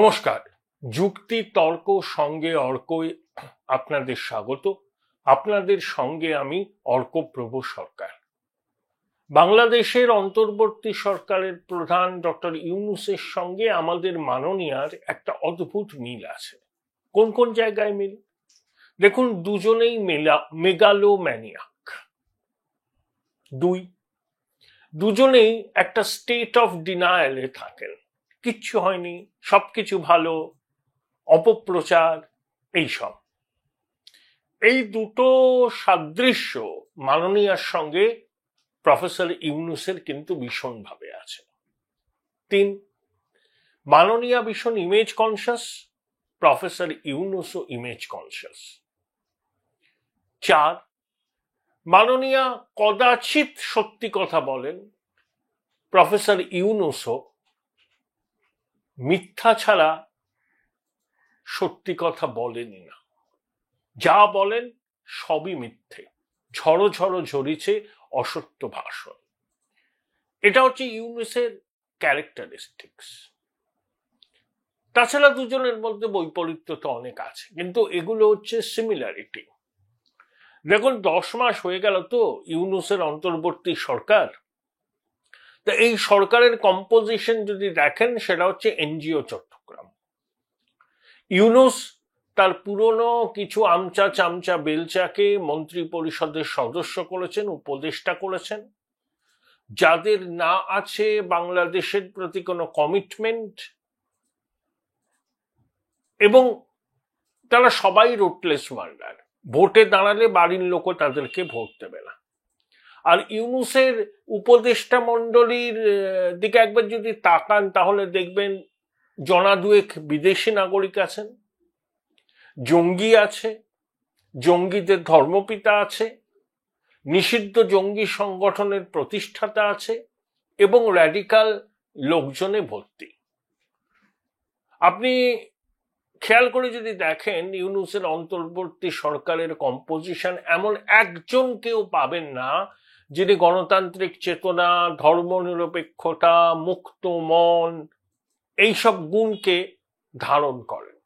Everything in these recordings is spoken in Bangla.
নমস্কার। যুক্তি তর্ক সঙ্গে অর্কই আপনাদের স্বাগত। আপনাদের সঙ্গে আমি অর্কপ্রভ সরকার। বাংলাদেশের অন্তর্বর্তী সরকারের প্রধান ডক্টর ইউনূসের সঙ্গে আমাদের মাননীয়ার একটা অদ্ভুত মিল আছে। কোন কোন জায়গায় মিল? দেখুন, দুজনেই মেগালোম্যানিয়াক। দুজনেই একটা স্টেট অফ ডিনায়ালে থাকেন। কিচ্ছু হয়নি, সবকিছু ভালো, অপপ্রচার, এইসব। এই দুটো সাদৃশ্য মাননীয়ার সঙ্গে প্রফেসর ইউনূসের কিন্তু ভীষণভাবে আছে। 3, মাননীয়া ভীষণ ইমেজ কনসিয়াস, প্রফেসর ইউনূসও ইমেজ কনসিয়াস। 4, মাননীয়া কদাচিৎ সত্যি কথা বলেন, প্রফেসর ইউনূসও মিথ্যা ছাড়া সত্যি কথা বলেনি না। যা বলেন সবই মিথ্যে, ঝড়ো ঝড়ো ঝরিছে অসত্য ভাষণ। এটা হচ্ছে ইউনূসের ক্যারেক্টারিস্টিক্স। তাছাড়া দুজনের মধ্যে বৈপরীত্য তো অনেক আছে, কিন্তু এগুলো হচ্ছে সিমিলারিটি। দেখুন, 10 মাস হয়ে গেল তো ইউনূসের অন্তর্বর্তী সরকার। তা এই সরকারের কম্পোজিশন যদি দেখেন, সেটা হচ্ছে এনজিও চট্টগ্রাম। ইউনূস তার পুরনো কিছু আমচা চামচা বেলচাকে মন্ত্রী পরিষদের সদস্য করেছেন, উপদেষ্টা করেছেন, যাদের না আছে বাংলাদেশের প্রতি কোনো কমিটমেন্ট, এবং তারা সবাই রুটলেস মার্ডার। ভোটে দাঁড়ালে বাড়ির লোকও তাদেরকে ভোট দেবে না। আর ইউনূসের উপদেষ্টা মণ্ডলীর দিকে একবার যদি তাকান, তাহলে দেখবেন জনাদুয়েক বিদেশি নাগরিক আছেন, জঙ্গি আছে, জঙ্গিদের ধর্মপিতা আছে, নিষিদ্ধ জঙ্গি সংগঠনের প্রতিষ্ঠাতা আছে, এবং র্যাডিক্যাল লোকজনে ভর্তি। আপনি খেয়াল করে যদি দেখেন, ইউনূসের অন্তর্বর্তী সরকারের কম্পোজিশন, এমন একজন কেউ পাবেন না যিনি গণতান্ত্রিক চেতনা, ধর্মনিরপেক্ষতা, মুক্ত মন, এইসব গুণকে ধারণ করেন।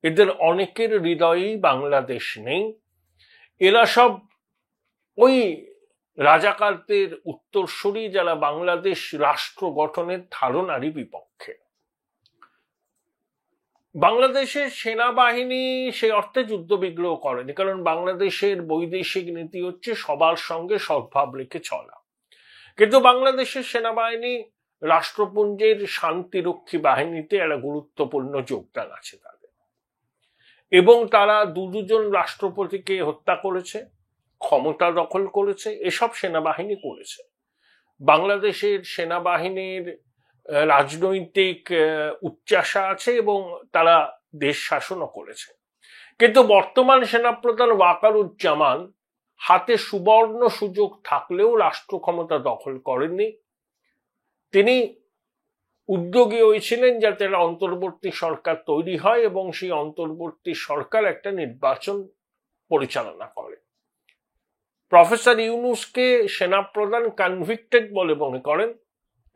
এদের অনেকের হৃদয়েই বাংলাদেশ নেই। এরা সব ওই রাজাকারদের উত্তরসূরি, যারা বাংলাদেশ রাষ্ট্র গঠনের ধারণারই বিপক্ষে। বাংলাদেশের সেনাবাহিনী সে অর্থে যুদ্ধ বিগ্রহ করেনি, কারণ বাংলাদেশের বৈদেশিক নীতি হচ্ছে সবার সঙ্গে সদ্ভাব রেখে চলা। কিন্তু বাংলাদেশের সেনাবাহিনী রাষ্ট্রপুঞ্জের শান্তিরক্ষী বাহিনীতে একটা গুরুত্বপূর্ণ যোগদান আছে তাদের, এবং তারা দুজন রাষ্ট্রপতিকে হত্যা করেছে, ক্ষমতা দখল করেছে, এসব সেনাবাহিনী করেছে। বাংলাদেশের সেনাবাহিনীর রাজনৈতিক উচ্চাশা আছে এবং তারা দেশ শাসনও করেছে। কিন্তু বর্তমান সেনাপ্রধান ওয়াকারুজ্জামান হাতে সুবর্ণ সুযোগ থাকলেও রাষ্ট্র ক্ষমতা দখল করেননি। তিনি উদ্যোগী হয়েছিলেন যাতে অন্তর্বর্তী সরকার তৈরি হয় এবং সেই অন্তর্বর্তী সরকার একটা নির্বাচন পরিচালনা করে। প্রফেসর ইউনূসকে সেনাপ্রধান কনভিক্টেড বলে মনে করেন,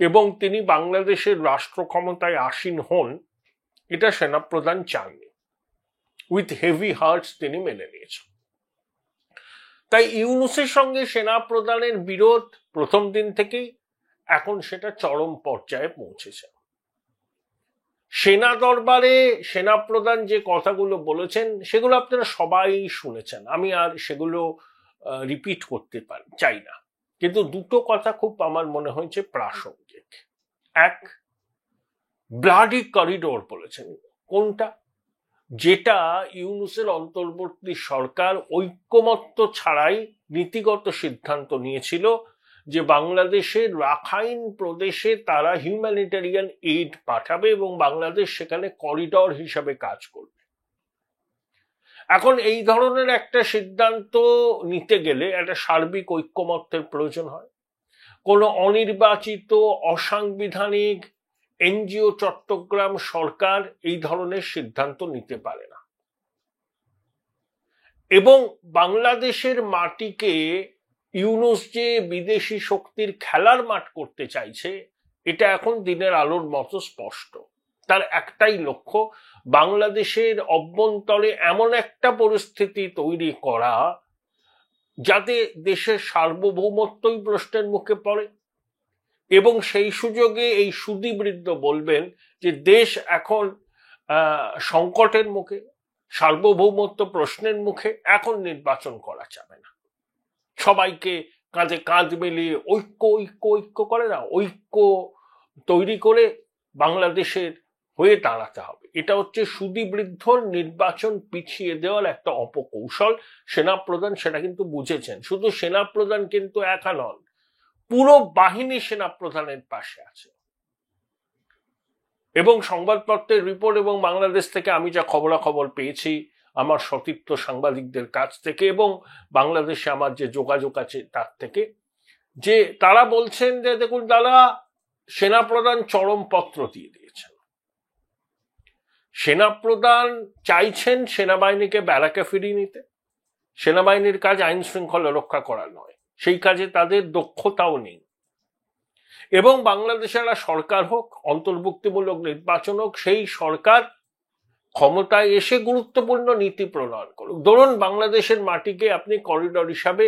এবং তিনি বাংলাদেশের রাষ্ট্র ক্ষমতায় আসীন হন, এটা সেনাপ্রধান চাননি। উইথ হেভি হার্টস তিনি মেনে নিয়েছেন। তাই ইউনূসের সঙ্গে সেনাপ্রধানের বিরোধ প্রথম দিন থেকেই, এখন সেটা চরম পর্যায়ে পৌঁছেছে। সেনা দরবারে সেনাপ্রধান যে কথাগুলো বলেছেন, সেগুলো আপনারা সবাই শুনেছেন, আমি আর সেগুলো রিপিট করতে চাই না। কিন্তু দুটো কথা খুব আমার মনে হয়েছে প্রাসঙ্গিক। এক, ব্লাডি করিডোর বলেছেন। কোনটা? যেটা ইউনূসের অন্তর্বর্তী সরকার ঐক্যমত্য ছাড়াই নীতিগত সিদ্ধান্ত নিয়েছিল যে বাংলাদেশের রাখাইন প্রদেশে তারা হিউম্যানিটেরিয়ান এইড পাঠাবে এবং বাংলাদেশ সেখানে করিডোর হিসাবে কাজ করবে। এখন এই ধরনের একটা সিদ্ধান্ত নিতে গেলে একটা সার্বিক ঐক্যমত্যের প্রয়োজন হয়। কোনো অনির্বাচিত অসাংবিধানিক এনজিও চট্টগ্রাম সরকার এই ধরনের সিদ্ধান্ত নিতে পারে না, এবং বাংলাদেশের মাটিকে ইউনূস যে বিদেশি শক্তির খেলার মাঠ করতে চাইছে, এটা এখন দিনের আলোর মতো স্পষ্ট। তার একটাই লক্ষ্য, বাংলাদেশের অভ্যন্তরে এমন একটা পরিস্থিতি তৈরি করা যাতে দেশের সার্বভৌমত্বই প্রশ্নের মুখে পড়ে, এবং সেই সুযোগে এই সুদীবৃদ্ধ বলবেন যে দেশ এখন সংকটের মুখে, সার্বভৌমত্ব প্রশ্নের মুখে, এখন নির্বাচন করা যাবে না। সবাইকে কাঁধে কাঁধ মিলিয়ে ঐক্য ঐক্য ঐক্য করে না, ঐক্য তৈরি করে বাংলাদেশের হয়ে দাঁড়াতে হবে। এটা হচ্ছে সুদীবৃদ্ধ নির্বাচন পিছিয়ে দেওয়ার একটা অপকৌশল। সেনাপ্রধান সেটা কিন্তু বুঝেছেন। শুধু সেনাপ্রধান কিন্তু একা নন, পুরো বাহিনী সেনাপ্রধানের পাশে আছে। এবং সংবাদপত্রের রিপোর্ট এবং বাংলাদেশ থেকে আমি যা খবরাখবর পেয়েছি আমার সতীর্থ সাংবাদিকদের কাছ থেকে এবং বাংলাদেশে আমার যে যোগাযোগ আছে তার থেকে, যে তারা বলছেন যে দেখুন দাদা, সেনাপ্রধান চরম পত্র দিয়ে দিয়েছেন। সেনাপ্রধান চাইছেন সেনাবাহিনীকে ব্যারাকে ফিরিয়ে নিতে। সেনাবাহিনীর কাজ আইন শৃঙ্খলা রক্ষা করা নয়, সেই কাজে তাদের দক্ষতাও নেই। এবং বাংলাদেশের সরকার হোক, অন্তর্ভুক্তিমূলক নির্বাচন হোক, সেই সরকার ক্ষমতায় এসে গুরুত্বপূর্ণ নীতি প্রণয়ন করুক। ধরুন বাংলাদেশের মাটিকে আপনি করিডর হিসাবে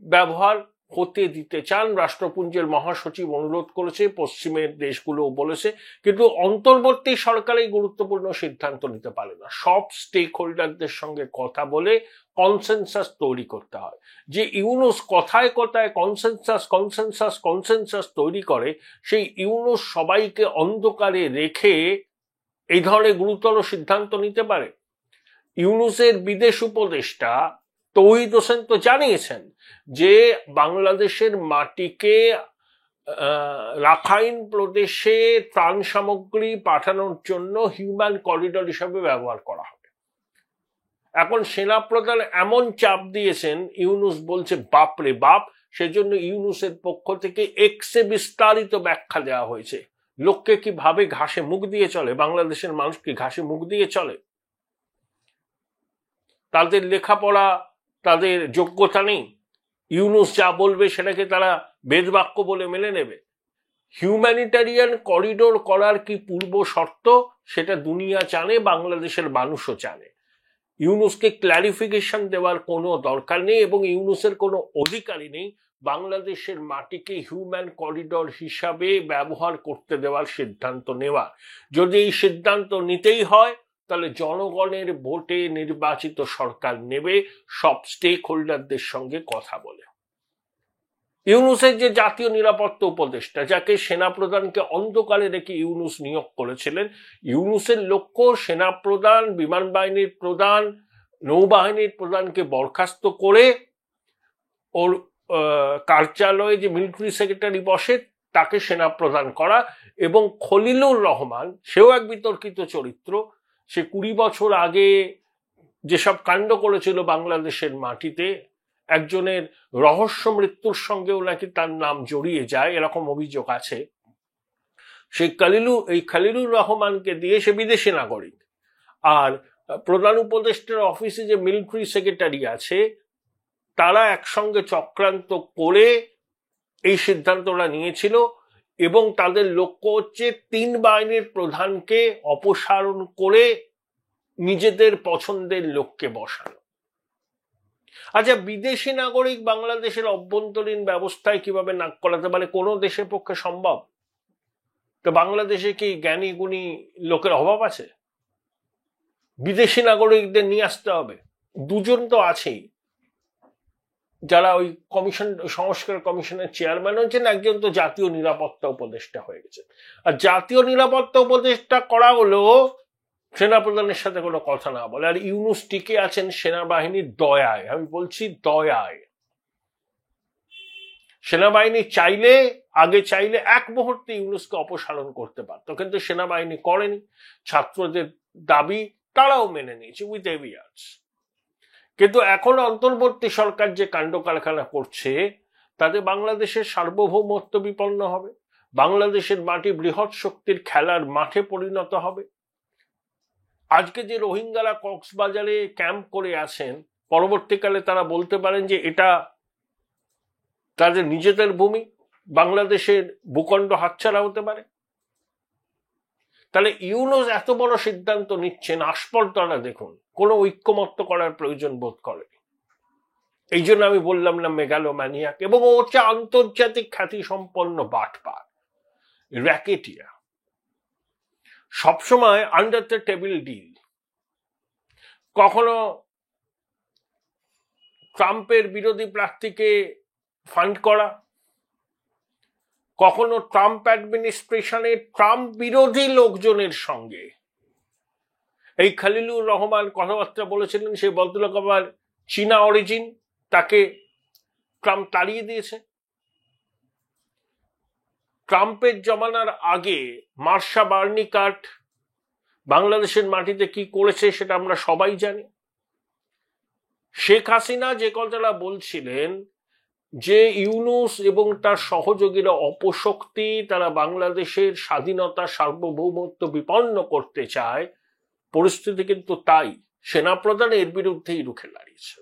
ব্যবহার হতে দিতে চান, রাষ্ট্রপুঞ্জের মহাসচিব অনুরোধ করেছে, পশ্চিমের দেশগুলোও বলেছে, কিন্তু অন্তর্বর্তী সরকার এই গুরুত্বপূর্ণ সিদ্ধান্ত নিতে পারে না। সব স্টেক হোল্ডারদের সঙ্গে কথা বলে কনসেনসাস তৈরি করতে হয়। যে ইউনুস কথায় কথায় কনসেনসাস কনসেনসাস কনসেনসাস তৈরি করে, সেই ইউনুস সবাইকে অন্ধকারে রেখে এই ধরনের গুরুতর সিদ্ধান্ত নিতে পারে? ইউনুসের বিদেশ উপদেষ্টা তৌহিদ হোসেন তো জানিয়েছেন যে বাংলাদেশের মাটিকে রাখাইন প্রদেশে ত্রাণ সামগ্রী পাঠানোর জন্য হিউম্যান করিডর হিসাবে ব্যবহার করা হবে। এখন সেনাপ্রধান এমন চাপ দিয়েছেন, ইউনুস বলছে বাপরে বাপ। সেজন্য ইউনুসের পক্ষ থেকে এক্সে বিস্তারিত ব্যাখ্যা দেওয়া হয়েছে। লোককে কি ভাবে ঘাসে মুখ দিয়ে চলে? বাংলাদেশের মানুষ কি ঘাসে মুখ দিয়ে চলে? তাদের লেখাপড়া, তাদের যোগ্যতা নেই? ইউনুস যা বলবে সেটাকে তারা বেদবাক্য বলে মেনে নেবে? হিউম্যানিটারিয়ান করিডোর করার কি পূর্ব শর্ত, সেটা দুনিয়া জানে, বাংলাদেশের মানুষও জানে। ইউনুসকে ক্ল্যারিফিকেশন দেওয়ার কোনো দরকার নেই এবং ইউনুসের কোনো অধিকারই নেই বাংলাদেশের মাটিকে হিউম্যান করিডর হিসাবে ব্যবহার করতে দেওয়ার সিদ্ধান্ত নেওয়ার। যদি এই সিদ্ধান্ত নিতেই হয় তাহলে জনগণের ভোটে নির্বাচিত সরকার নেবে, সব স্টেক হোল্ডারদের সঙ্গে কথা বলে। ইউনুসের যে জাতীয় নিরাপত্তা উপদেষ্টা, যাকে সেনাপ্রধানকে অন্ধকারে রেখে ইউনুস নিয়োগ করেছিলেন, ইউনুসের লক্ষ্য সেনাপ্রধান, বিমান বাহিনীর প্রধান, নৌবাহিনীর প্রধানকে বরখাস্ত করে ওর কার্যালয়ে যে মিলিটারি সেক্রেটারি বসে তাকে সেনাপ্রধান করা। এবং খলিলুর রহমান, সেও এক বিতর্কিত চরিত্র, সে 20 বছর আগে যেসব কাণ্ড করেছিল বাংলাদেশের মাটিতে, একজনের রহস্য মৃত্যুর সঙ্গেও নাকি তার নাম জড়িয়ে যায়, এরকম অভিযোগ আছে। সেই খলিলুর রহমানকে দিয়ে সে বিদেশি নাগরিক। আর প্রধান উপদেষ্টার অফিসে যে মিলিটারি সেক্রেটারি আছে, তারা একসঙ্গে চক্রান্ত করে এই সিদ্ধান্তটা নিয়েছিল এবং তাদের লক্ষ্য হচ্ছে 3 বাহিনীর প্রধানকে অপসারণ করে নিজেদের পছন্দের লোককে বসানো। আচ্ছা, বিদেশি নাগরিক বাংলাদেশের অভ্যন্তরীণ ব্যবস্থায় কিভাবে নাক কলাতে পারে? কোনো দেশের পক্ষে সম্ভব? তো বাংলাদেশে কি জ্ঞানী গুণী লোকের অভাব আছে? বিদেশি নাগরিকদের নিয়ে আসতে হবে। 2 জন তো আছেই যারা ওই কমিশন, সংস্কার কমিশনের চেয়ারম্যান হচ্ছেন, একজন তো জাতীয় নিরাপত্তা উপদেষ্টা হয়ে গেছে। আর জাতীয় নিরাপত্তা উপদেষ্টা করা হলো সেনাপ্রধানের সাথে কোনো কথা না বলে। আর ইউনুস টিকে আছেন সেনাবাহিনীর দয়ায়। আমি বলছি দয়ায়। সেনাবাহিনী চাইলে, আগে চাইলে 1 মুহূর্তে ইউনুসকে অপসারণ করতে পারত, কিন্তু সেনাবাহিনী করেনি। ছাত্রদের দাবি তারাও মেনে নিয়েছে উইথ এভিয়ার্স। কিন্তু এখন অন্তর্বর্তী সরকার যে কাণ্ড কারখানা করছে তাতে বাংলাদেশের সার্বভৌমত্ব বিপন্ন হবে, বাংলাদেশের মাটি বৃহৎ শক্তির খেলার মাঠে পরিণত হবে। আজকে যে রোহিঙ্গারা কক্সবাজারে ক্যাম্প করে আছেন, পরবর্তীকালে তারা বলতে পারেন যে এটা তাদের নিজেদের ভূমি, বাংলাদেশের ভূখণ্ড হাতছাড়া হতে পারে। তাহলে ইউনুস এত বড় সিদ্ধান্ত নিচ্ছেন, আস্পর্দারা দেখুন, কোনো ঐক্যমত্য করার প্রয়োজন বোধ করেনি। এই জন্য আমি বললাম না মেগালোম্যানিয়াক, এবং ও হচ্ছে আন্তর্জাতিক খ্যাতি সম্পন্ন বাটপার, র্যাকেটিয়া, সবসময় আন্ডার দ্য টেবিল ডিল। কখনো ট্রাম্পের বিরোধী প্রার্থীকে ফান্ড করা, কখনো ট্রাম্প অ্যাডমিনিস্ট্রেশনে ট্রাম্প বিরোধী লোকজনের সঙ্গে। এই খলিলুর রহমান কথাবার্তা বলেছিলেন, সেই ভদ্রলোক আবার চীনা অরিজিন, তাকে ট্রাম্প তাড়িয়ে দিয়েছে। ট্রাম্পের জমানার আগে মার্শা বার্নিকাট বাংলাদেশের মাটিতে কি করেছে সেটা আমরা সবাই জানি। শেখ হাসিনা যে কথাটা বলছিলেন যে ইউনুস এবং তার সহযোগীরা অপশক্তি, তারা বাংলাদেশের স্বাধীনতা সার্বভৌমত্ব বিপন্ন করতে চায়, পরিস্থিতি কিন্তু তাই। সেনাপ্রধান এর বিরুদ্ধেই রুখে দাঁড়িয়েছে।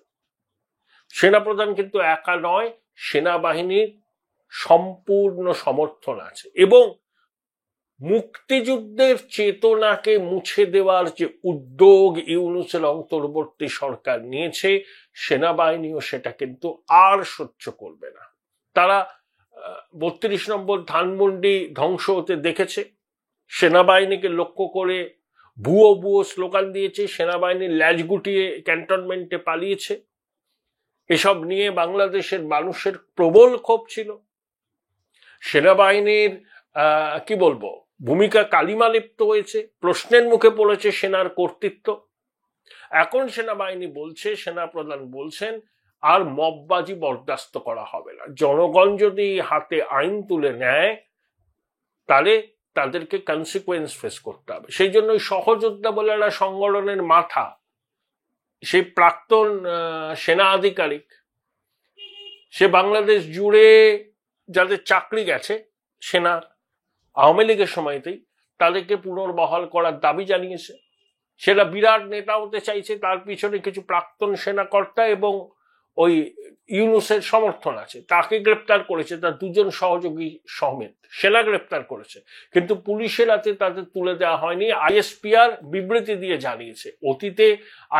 সেনাপ্রধান কিন্তু একা নয়, সেনাবাহিনীর সম্পূর্ণ সমর্থন আছে, এবং মুক্তিযুদ্ধের চেতনাকে মুছে দেওয়ার যে উদ্যোগ ইউনুসের অন্তর্বর্তী সরকার নিয়েছে, সেনাবাহিনীও সেটা কিন্তু আর সহ্য করবে না। তারা ৩২ নম্বর ধানমন্ডি ধ্বংস হতে দেখেছে, সেনাবাহিনীকে লক্ষ্য করে ভুয়ো ভুয়ো স্লোগান দিয়েছে, সেনাবাহিনীর ল্যাজ গুটিয়ে ক্যান্টনমেন্টে পালিয়েছে। এসব নিয়ে বাংলাদেশের মানুষের প্রবল ক্ষোভ ছিল। সেনাবাহিনীর কি বলবো, ভূমিকা কালিমা লিপ্ত হয়েছে, প্রশ্নের মুখে পড়েছে সেনার কর্তৃত্ব। এখন সেনাবাহিনী বলছে, সেনাপ্রধান বলছেন, আর মববাজি বরদাস্ত করা হবে না। জনগণ যদি হাতে আইন তুলে নেয় তাহলে তাদেরকে কনসিকুয়েন্স ফেস করতে হবে। সেই জন্য সহযোদ্ধা বলে একটা সংগঠনের মাথা, সেই প্রাক্তন সেনা আধিকারিক, সে বাংলাদেশ জুড়ে যাদের চাকরি গেছে সেনা আওয়ামী লীগের সময়তেই, তাদেরকে পুনর্বহাল করার দাবি জানিয়েছে। সেটা বিরাট নেতা হতে চাইছে, তার পিছনে কিছু প্রাক্তন সেনাকর্তা এবং ওই ইউনুসের সমর্থন আছে। তাকে গ্রেপ্তার করেছে, তার দুজন সহযোগী সমেত সেনা গ্রেপ্তার করেছে, কিন্তু পুলিশের হাতে তাদের তুলে দেওয়া হয়নি। আইএসপিআর বিবৃতি দিয়ে জানিয়েছে, অতীতে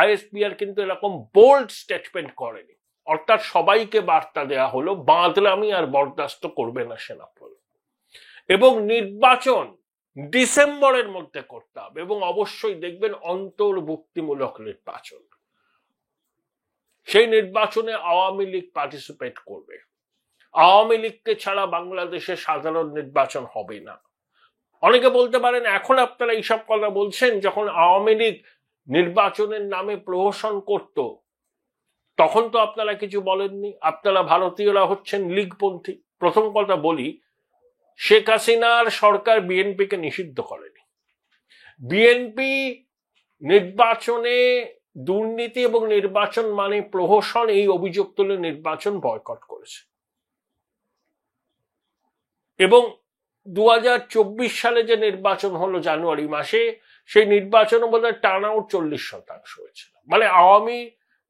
আইএসপিআর কিন্তু এরকম বোল্ড স্টেটমেন্ট করেনি। অর্থাৎ সবাইকে বার্তা দেওয়া হলো, বাঁধলামি আর বরদাস্ত করবে না সেনাপ্রধান, এবং নির্বাচন ডিসেম্বরের মধ্যে করতে হবে, এবং অবশ্যই দেখবেন অন্তর্ভুক্তিমূলক নির্বাচন। সেই নির্বাচনে আওয়ামী লীগ পার্টিসিপেট করবে। আওয়ামী লীগকে ছাড়া বাংলাদেশে সাধারণ নির্বাচন হবে না। অনেকে বলতে পারেন, এখন আপনারা এইসব কথা বলছেন, যখন আওয়ামী লীগ নির্বাচনের নামে প্রহসন করত তখন তো আপনারা কিছু বলেননি। আপনারা ভারতীয়রা হচ্ছেন লীগপন্থী। প্রথম কথা বলি, শেখ হাসিনার সরকার বিএনপিকে নিষিদ্ধ করেনি। বিএনপি নির্বাচনে দুর্নীতি এবং নির্বাচন মানে প্রহসন, এই অভিযোগ তুলে নির্বাচন বয়কট করেছে, এবং 2024 সালে যে নির্বাচন হলো জানুয়ারি মাসে, সেই নির্বাচনে বোধহয় টার্ন আউট 40% হয়েছিল। মানে আওয়ামী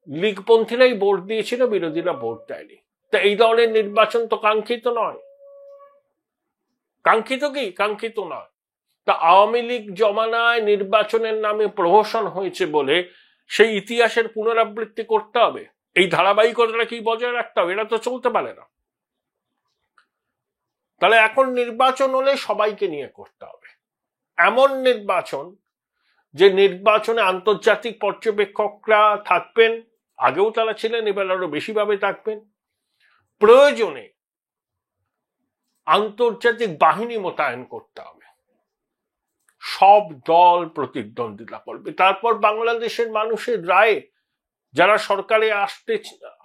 লীগপন্থীরাই ভোট দিয়েছিল, বিরোধীরা ভোট দেয়নি। তা এই ধরনের নির্বাচন তো কাঙ্ক্ষিত নয়। কাঙ্ক্ষিত কি? কাঙ্ক্ষিত নয়। তা আওয়ামী লীগ জমানায় নির্বাচনের নামে প্রহসন হয়েছে বলে সেই ইতিহাসের পুনরাবৃত্তি করতে হবে, এই ধারাবাহিকতাটা কি বজায় রাখতে হবে? এটা তো চলতে পারে না। তাহলে এখন নির্বাচন হলে সবাইকে নিয়ে করতে হবে, এমন নির্বাচন যে নির্বাচনে আন্তর্জাতিক পর্যবেক্ষকরা থাকবেন, আগেও তারা ছিলেন, এবার আরো বেশিভাবে থাকবেন। প্রয়োজনে আন্তর্জাতিক বাহিনী মোতায়েন করতে হবে, সব দল প্রতিদ্বন্দ্বিতা করবে। তারপর বাংলাদেশের মানুষের রায়ে যারা সরকারে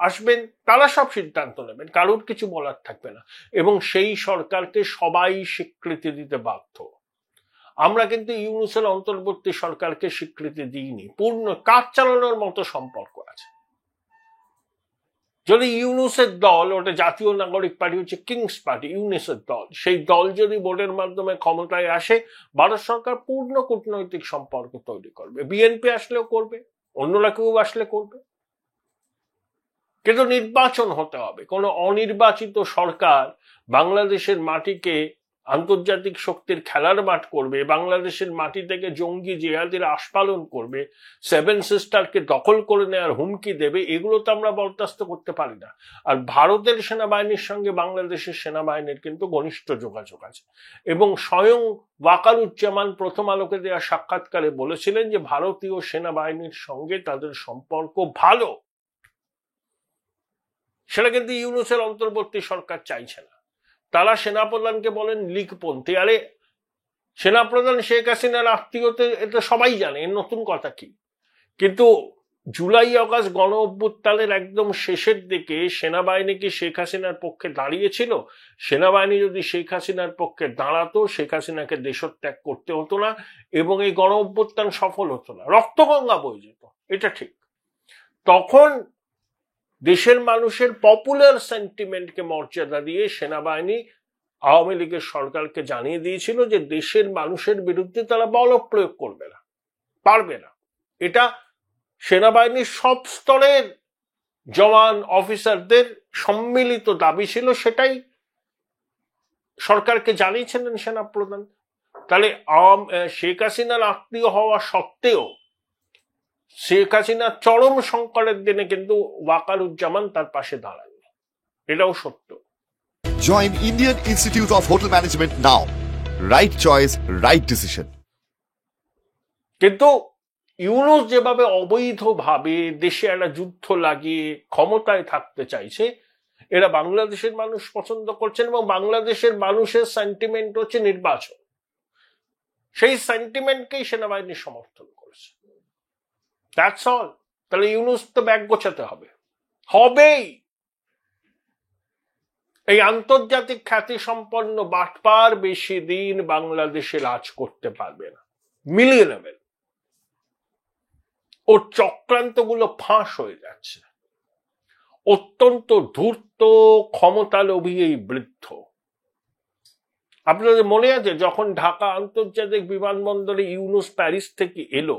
আসবেন তারা সব সিদ্ধান্ত নেবেন, কারোর কিছু বলার থাকবে না, এবং সেই সরকারকে সবাই স্বীকৃতি দিতে বাধ্য। আমরা কিন্তু ইউনুসের অন্তর্বর্তী সরকারকে স্বীকৃতি দিইনি। পূর্ণ কাজ চালানোর মতো সম্পর্ক আছে। যদি ইউনুসের দল, ওটা জাতীয় নাগরিক পার্টি হচ্ছে কিংস পার্টি, ইউনুসের দল, সেই দল যদি ভোটের মাধ্যমে ক্ষমতায় আসে, ভারত সরকার পূর্ণ কূটনৈতিক সম্পর্ক তৈরি করবে। বিএনপি আসলেও করবে, অন্যরা কেউ আসলে করবে, কিন্তু নির্বাচন হতে হবে। কোনো অনির্বাচিত সরকার বাংলাদেশের মাটিকে আন্তর্জাতিক শক্তির খেলার মাঠ করবে, বাংলাদেশের মাটি থেকে জঙ্গি জিহাদিরা আস্ফালন করবে, সেভেন সিস্টারকে দখল করে নেওয়ার হুমকি দেবে, এগুলো তো আমরা বরদাস্ত করতে পারি না। আর ভারতের সেনাবাহিনীর সঙ্গে বাংলাদেশের সেনাবাহিনীর কিন্তু ঘনিষ্ঠ যোগাযোগ আছে, এবং স্বয়ং ওয়াকারুজ্জামান প্রথম আলোকে দেওয়া সাক্ষাৎকারে বলেছিলেন যে ভারতীয় সেনাবাহিনীর সঙ্গে তাদের সম্পর্ক ভালো। সেটা কিন্তু ইউনূসের অন্তর্বর্তী সরকার চাইছে না। তারা সেনাপ্রধানকে বলেন লীগপন্থী। আরে সেনাপ্রধান শেখ হাসিনার আত্মীয়তে এটা সবাই জানে, এর নতুন কথা কি? কিন্তু জুলাই আগস্ট গণ অভ্যুত্থানের একদম শেষের দিকে সেনাবাহিনী কি শেখ হাসিনার পক্ষে দাঁড়িয়েছিল? সেনাবাহিনী যদি শেখ হাসিনার পক্ষে দাঁড়াতো, শেখ হাসিনাকে দেশত্যাগ করতে হতো না এবং এই গণ অভ্যুত্থান সফল হতো না, রক্তগঙ্গা বয়ে যেত, এটা ঠিক। তখন দেশের মানুষের পপুলার সেন্টিমেন্টকে মর্যাদা দিয়ে সেনাবাহিনী আওয়ামী লীগের সরকারকে জানিয়ে দিয়েছিল যে দেশের মানুষের বিরুদ্ধে তারা বল প্রয়োগ করবে না, পারবে না। এটা সেনাবাহিনীর সব স্তরের জওয়ান অফিসারদের সম্মিলিত দাবি ছিল, সেটাই সরকারকে জানিয়েছিলেন সেনাপ্রধান। তাহলে শেখ হাসিনার আত্মীয় হওয়া সত্ত্বেও শেখ হাসিনার চরম সংকটের দিনে কিন্তু ওয়াকারুজ্জামান তার পাশে দাঁড়ায়নি, এটাও সত্য। Join Indian Institute of Hotel Management now. Right choice, right decision. কিন্তু ইউনূস যেভাবে অবৈধভাবে দেশে একটা যুদ্ধ লাগিয়ে ক্ষমতায় থাকতে চাইছে, এরা বাংলাদেশের মানুষ পছন্দ করছেন, এবং বাংলাদেশের মানুষের সেন্টিমেন্ট হচ্ছে নির্বাচন। সেই সেন্টিমেন্টকেই সেনাবাহিনী সমর্থন করেছে। That's all. তাহলে ইউনূস তো ব্যাগ গোছাতে হবে, হবেই। এই আন্তর্জাতিক খ্যাতি সম্পন্ন বাটপার বেশি দিন বাংলাদেশে রাজ করতে পারবে না, মিলিয়ে নেবেন। ওর চক্রান্তগুলো ফাঁস হয়ে যাচ্ছে। অত্যন্ত ধূর্ত ক্ষমতালোভী এই বৃদ্ধ। আপনাদের মনে আছে যখন ঢাকা আন্তর্জাতিক বিমানবন্দরে ইউনূস প্যারিস থেকে এলো,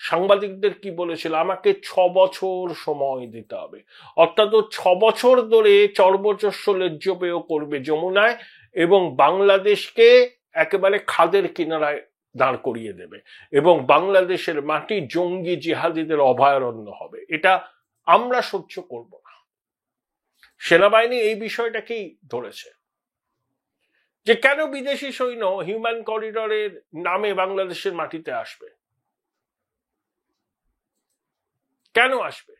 সাংবাদিকদের কি বলেছিল? আমাকে 6 বছর সময় দিতে হবে। অর্থাৎ 6 বছর ধরে চর্বচস্য লেজ্জ পেয় করবে যমুনায় এবং বাংলাদেশকে একেবারে খাদের কিনারায় দাঁড় করিয়ে দেবে, এবং বাংলাদেশের মাটি জঙ্গি জিহাদিদের অভয়ারণ্য হবে। এটা আমরা সহ্য করব না। সেনাবাহিনী এই বিষয়টাকেই ধরেছে যে কেন বিদেশি সৈন্য হিউম্যান করিডরের নামে বাংলাদেশের মাটিতে আসবে, কেন আসবে?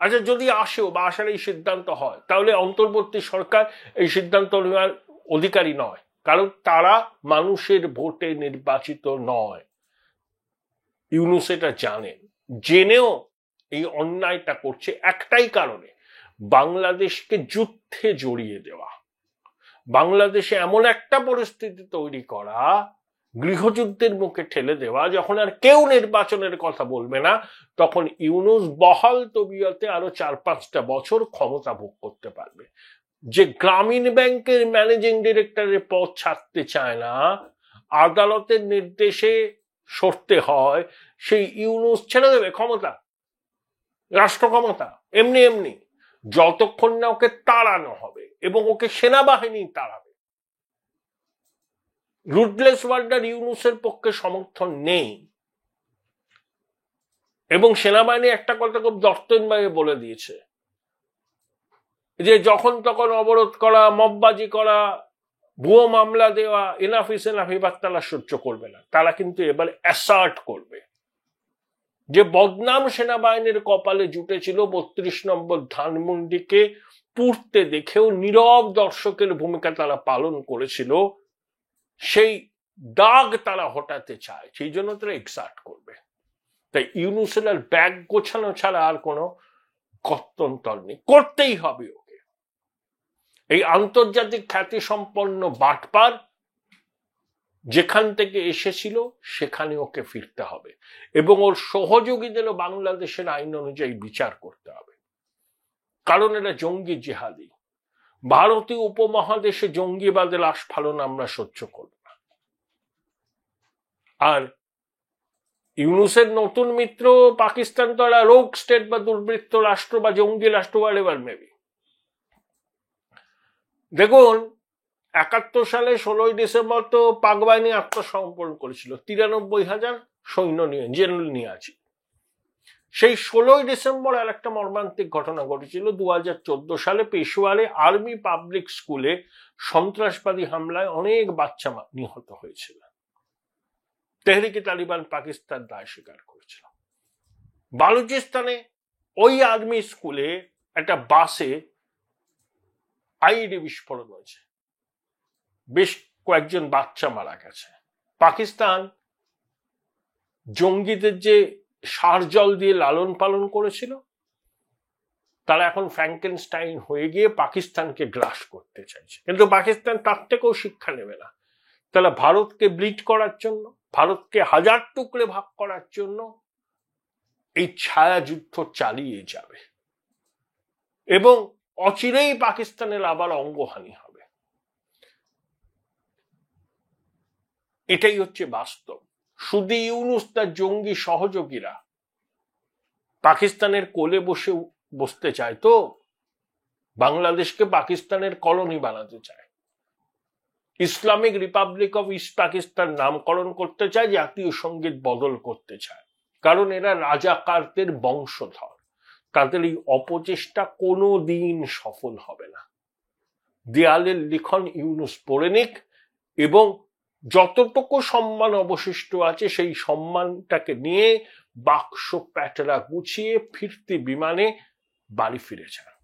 আচ্ছা, যদি আসেও বা আসার এই সিদ্ধান্ত হয়, তাহলে অন্তর্বর্তী সরকার এই সিদ্ধান্ত নেওয়ার অধিকারী নয়, কারণ তারা মানুষের ভোটে নির্বাচিত নয়। ইউনূস এটা জানেন, জেনেও এই অন্যায়টা করছে একটাই কারণে, বাংলাদেশকে যুদ্ধে জড়িয়ে দেওয়া, বাংলাদেশে এমন একটা পরিস্থিতি তৈরি করা, গৃহযুদ্ধের মুখে ঠেলে দেওয়া, যখন আর কেউ নির্বাচনের কথা বলবে না, তখন ইউনূস বহাল তবিয়তে আরো 4-5টা বছর ক্ষমতা ভোগ করতে পারবে। যে গ্রামীণ ব্যাংকের ম্যানেজিং ডিরেক্টরের পদ ছাড়তে চায় না, আদালতের নির্দেশে সরতে হয়, সেই ইউনূস ছেড়ে দেবে ক্ষমতা, রাষ্ট্র ক্ষমতা, এমনি এমনি, যতক্ষণ না ওকে তাড়ানো হবে, এবং ওকে সেনাবাহিনী তাড়াবে। রুটলেস ওয়ার্ল্ডার ইউনূসের পক্ষে সমর্থন নেই, এবং সেনাবাহিনী একটা কথা খুব দর্তনভাবে বলে দিয়েছে যে যখন তখন অবরোধ করা, মববাজি করা, ভুয়ো মামলা দেওয়া, এনাফ ইজ এনাফ, এবার তারা সহ্য করবে না। তারা কিন্তু এবার অ্যাসার্ট করবে যে বদনাম সেনাবাহিনীর কপালে জুটেছিল 32 নম্বর ধানমন্ডিকে পুড়তে দেখেও নীরব দর্শকের ভূমিকা তারা পালন করেছিল, সেই দাগ তারা হটাতে চায়, সেই জন্য তারা এক্সার্ট করবে। তাই ইউনূসের আর ব্যাগ গোছানো ছাড়া আর কোনো গত্যন্তর নেই, করতেই হবে ওকে। এই আন্তর্জাতিক খ্যাতি সম্পন্ন বাটপার যেখান থেকে এসেছিল সেখানে ওকে ফিরতে হবে, এবং ওর সহযোগীদেরও বাংলাদেশের আইন অনুযায়ী বিচার করতে হবে, কারণ এটা জঙ্গি জিহাদি। ভারতীয় উপমহাদেশে জঙ্গিবাদের আস্ফালন আমরা সহ্য করব না। আর ইউনূসের নতুন মিত্র পাকিস্তান তো একটা রোগ স্টেট বা দুর্বৃত্ত রাষ্ট্র বা জঙ্গি রাষ্ট্র, এবার মেবি। দেখুন, 71 সালে 16ই ডিসেম্বর তো পাক বাহিনী আত্মসমর্পণ করেছিল, 93,000 সৈন্য নিয়ে, জেনারেল নিয়ে আছে। সেই 16ই ডিসেম্বর আর একটা মর্মান্তিক ঘটনা ঘটেছিল 2014 সালে পেশোয়ারে আর্মি পাবলিক স্কুলে সন্ত্রাসবাদী হামলায় অনেক বাচ্চা নিহত হয়েছিল। তেহরিকে তালিবান পাকিস্তান দায় স্বীকার করেছিল। বালুচিস্তানে ওই আর্মি স্কুলে একটা বাসে আইইডি বিস্ফোরণ হয়েছে, বেশ কয়েকজন বাচ্চা মারা গেছে। পাকিস্তান জঙ্গিদের যে সার জল দিয়ে লালন পালন করেছিল, তারা এখন ফ্র্যাঙ্কেনস্টাইন হয়ে গিয়ে পাকিস্তানকে গ্রাস করতে চাইছে, কিন্তু পাকিস্তান তার থেকেও শিক্ষা নেবে না। তারা ভারতকে ব্লিড করার জন্য, ভারতকে হাজার টুকরে ভাগ করার জন্য এই ছায়া যুদ্ধ চালিয়ে যাবে এবং অচিরেই পাকিস্তানের আবার অঙ্গহানি হবে। এটাই হচ্ছে বাস্তব। শুধু ইউনূস তার জঙ্গি সহযোগীরা পাকিস্তানের কোলে বসতে চায় তো, বাংলাদেশকে পাকিস্তানের কলোনি বানাতে চায়, Islamic Republic of east Pakistan নামকরণ করতে চায়, জাতীয় সঙ্গীত বদল করতে চায়, কারণ এরা রাজাকারদের বংশধর। তাদের এই অপচেষ্টা কোনো দিন সফল হবে না। দেয়ালের লিখন ইউনূস পড়ে নিক এবং যতটুকু সম্মান অবশিষ্ট আছে সেই সম্মানটাকে নিয়ে বাক্স প্যাটেরা গুছিয়ে ফিরতি বিমানে বাড়ি ফিরে যান।